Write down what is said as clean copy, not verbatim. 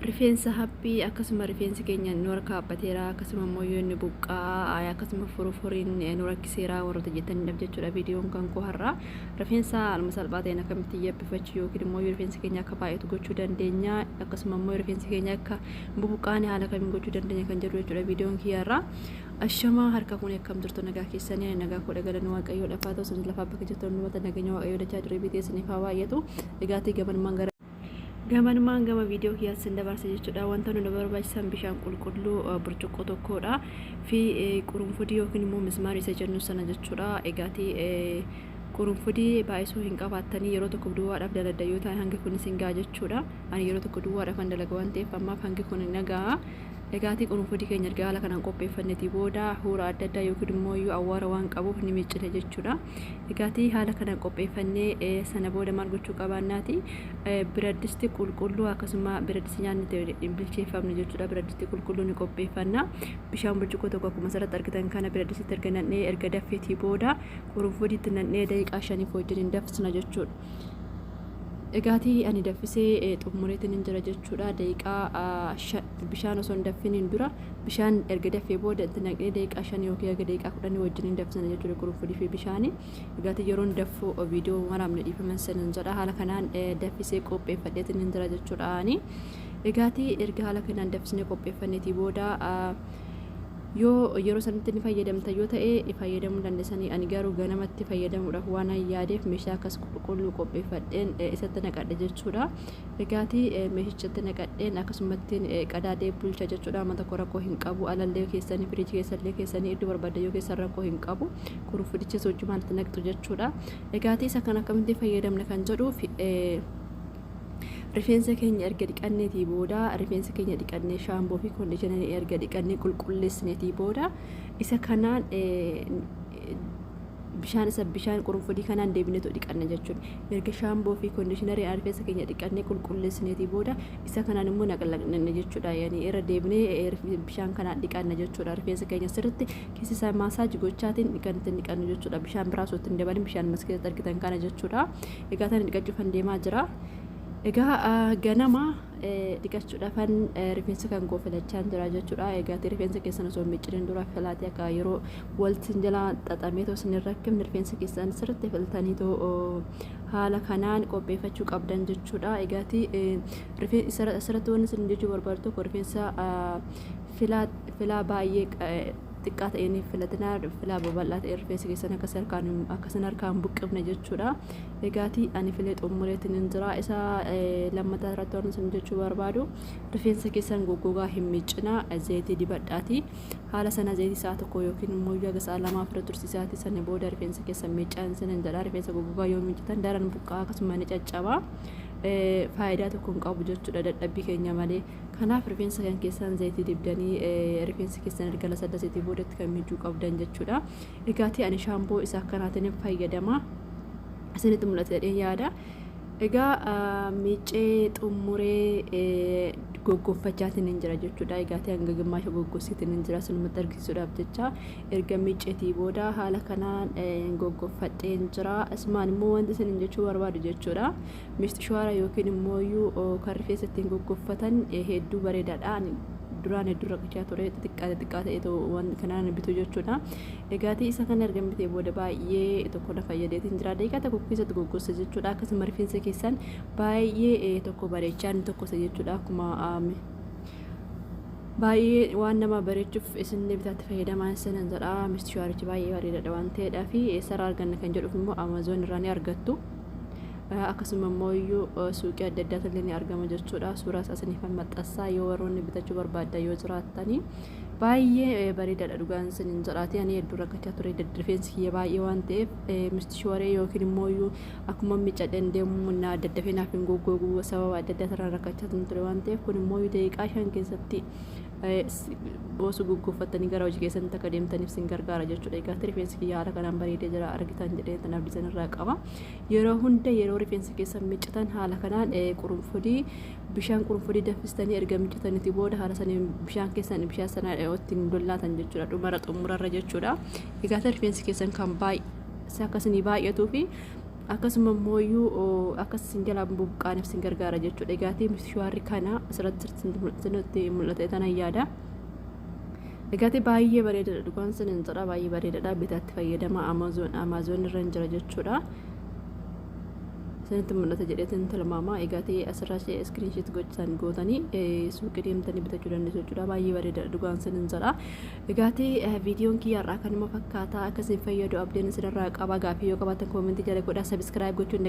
Rifeensa haphii akkasuma rifeensi keenya nu harkaabbateera akkasuma immoo yoo inni buqqaa akkasuma furfuriin nu rakkiseera warroota jettaniidhaaf jechuudha viidiyoon kan koo har'a rifeensa alma salphaa ta'een akkamitti yabbifachuu yookiin immoo rifeensi keenya akka baay'atu gochuu dandeenya akkasuma immoo rifeensi keenya akka bubuqqaane haala kamiin gochuu dandeenya kan jedhu jechuudha viidiyoon kiyyaarra ashama harka kun akkam jirtu nagaa keessanii nagaa koo dhagalan waaqayyoo dhafaa ta'u sun lafaa bakka jirtu nuwata nageenya waaqayyoo dachaa jiru biteessaniif haa baay'atu egaatii gaman gama viidiyoo kiyyaas sin dabarsa jechuudha wanta nu barbaachisan bishaan qulqulluu burcuqqoo tokkodha fi qurunfudii yookiin immoo mismaar isa jennu sana jechuudha egaatii qurunfudii baay'isuu hin qabaattanii yeroo tokko duwwaadhaaf dalagda yoo ta'e hangi kun isin ga'a jechuudha ani yeroo tokko duwwaadhaaf kan dalaga waan ta'eef ammaaf hangi kun nagaa egaatii qurunfudii keenya erga haala kanaan qopheeffanneeti booda huura adda addaa yookiin immoo awwaara waan qabuuf ni miccina jechuudha egaatii haala kanaan qopheeffannee sana booda maal gochuu qabaannaati biraddisti qulqulluu akkasuma biraddisti nyaanni bilcheeffamne jechuudha biraddisti qulqulluu ni qopheeffanna bishaan burcuqqoo tokko akkuma asirratti argitan kana biraddistitti erga nannee erga daffeetii booda qurunfudiitti nannee daqiiqaa 5 wajjin danfisna jechuudha egaatii ani daffisee xumureetiin hin jira jechuudha daqiiqaa bishaan osoo hin daffiniin dura bishaan erga daffee booda itti naqnee daqiiqaa 5 yookiin daqiiqaa 10 wajjin hin daffisna jechuudha qurunfudii fi bishaani egaatii yeroon daffu viidiyoo waraabne dhiifaman sanin jedha haala kanaan daffisee qopheeffadheetiin hin jira jechuudha ani egaatii erga haala kanaan daffisnee qopheeffanneetii booda yoo yeroo sanatti ni fayyadamta yoo ta'e fayyadamuu dandeessanii ani garuu ganamatti fayyadamuudhaaf waan yaadeef meeshaa akkas qulqulluu qopheeffadheen isatti naqadhe jechuudha egaatii meeshichatti naqadheen akkasumatti qadaadee bulcha jechuudha amma tokko rakkoo hin qabu alallee keessanii firiijii keessallee keessanii iddoo barbaadde yoo keessan rakkoo hin qabu qurunfudicha sochumaatti naqxu jechuudha egaatii isa kan akkamitti fayyadamne kan jedhuuf rifeensa keenya erga dhiqanneetii booda rifeensa keenya dhiqannee shaamboo fi kondiishinarii erga dhiqannee qulqulleessineetii booda isa kanaan bishaan qurunfudii kanaan deebineetu dhiqanna jechuudha erga shaamboo fi kondiishinarii rifeensa keenya dhiqannee qulqulleessineetii booda isa kanaan immoo naqlaqnanne jechuudha yaani irra deebinee bishaan kanaan dhiqanna jechuudha rifeensa keenya sirriitti keessa isaa maasaajii gochaatiin dhiqannu jechuudha bishaan biraa osoo hin dabalin bishaan mas keessatti argitan kana jechuudha egaa tan dhiqachuufan deemaa jira egaa ganama dhiqachuudhaafan rifeensa kan koo filachaa jira jechuudha egaati rifeensa keessan osoo micciriin dura filaatee akka yeroo waltiin jala xaxamee osoo hin rakkifne rifeensa keessan sirriitti filtanii haala kanaan qopheeffachuu qabdan jechuudha egaati rifeensa asirratti wanni isin jechuu barbaadu tokko rifeensa filaa baay'ee xiqqaa ta'een filatinaa filaa babal'aa ta'e rifeensa keessan akkasan harkaan buqqifne jechuudha egaatii ani filee xumureetiin hin jira isa lammataa irratti waan isin jechuu barbaadu rifeensa keessan goggogaa hin miccina zayitii dibadhaati haala sana zayitii isaa tokko yookiin immoo yaga isaa lamaa fira tursiisaati sana booda rifeensa keessan miccaan sinin jedha rifeensa goggogaa yoo miccitan daran buqqaa akkasuma ni caccaba faayidaa tokko hin qabu jechuudha dadhabbii keenya malee kanaaf rifeensa kan keessan zayitii dibdanii rifeensa keessan erga sadasiitii boodatti kan miccuu qabdan jechuudha egaatii ani shaamboo isaa akkanaatiin fayyadama isinitti mul'ata jedhee yaada egaa miccee xumuree goggoffachaatiin hin jira jechuudha egaatii hanga gimmaasha goggosiitiin hin jira sinumatti argisiisuudhaaf jecha erga micceetii booda haala kanaan goggoffadhee hin jira asumaan immoo wanti isin jechuu barbaadu jechuudha misti shawara yookiin immoo kan rifeensa ittiin goggoffatan hedduu bareedaadha duraan hedduu rakkachaa ture xiqqaa ta'e waan kanaan bitu jechuudha egaatii isa kana erga bitee booda baay'ee tokko na fayyadeetiin jira daqiiqaa tokko keessatti goggossa jechuudha akkasuma rifeensa keessan baay'ee tokko bareechaa inni tokkosa jechuudha akkuma baay'ee waan nama bareechuuf isin bitaatti fayyadamaa sanan jedha misti shawarichi baay'ee bareedaadha waan ta'eedhaa fi eessarraa arganna kan jedhuuf immoo amazoon irraa ni argattu akkasuma immoo suuqii adda addaatti ni argama jechuudha suuraa isaaniif maxxansaa yoo warroonni bitachuu barbaaddan yoo jiraatanii baay'ee bareedaadha dhugaan sinin jedhaati ani hedduu rakkachaa ture rifeensi kiyya baay'ee waan ta'eef misti shawaree yookiin immoo akkuma miccadheen deemu na daddafee naaf hin goggogu sababa adda addaatiin rakkachaa ture waan ta'eef kun immoo daqiiqaa 5 keessatti bosu goggofatanii gara hojii keessatti akka deemtaniif sin gargaara jechuudha egaa rifeensi kiyya haala kanaan bareedee jira argitan jedhee tan abdisan irraa qaba yeroo hunda yeroo rifeensi keessan miccitan haala kanaan bishaan qurunfudii danfistanii erga miccitaniitii booda haala saniin bishaan keessan bishaan sana ittiin dollaatan jechuudha dhumara xumurarra jechuudha egaa rifeensi keessan kan baay'ee akkasanii baay'atuu fi akkasuma mooyyuu akkas isin jalaa buqqaaniif isin gargaara jechuudha. Egaatee mishaarri kana asirratti mul'ate tanan yaada. Egaatee baay'ee bareedaadha dhugaan sin hin jedha baay'ee bareedaadha. Bitaatti fayyadama Amazon irra hin jira jechuudha. Sanitti mul'ata jedheetiin tilmaama. Egaatee asirraa iskiriinshiit gochaan gootanii suuqii deemtanii bitachuu dandeessu jechuudha. Baay'ee bareedaadha dhugaan sin hin jedha. Egaatee viidiyoon kiyyaarraa kanuma fakkaata akkasiin fayyadu abdiin isinirraa qaba. Gaaffii yoo qabaatan koomentii jala godhaa, sabiskiraayib gochuun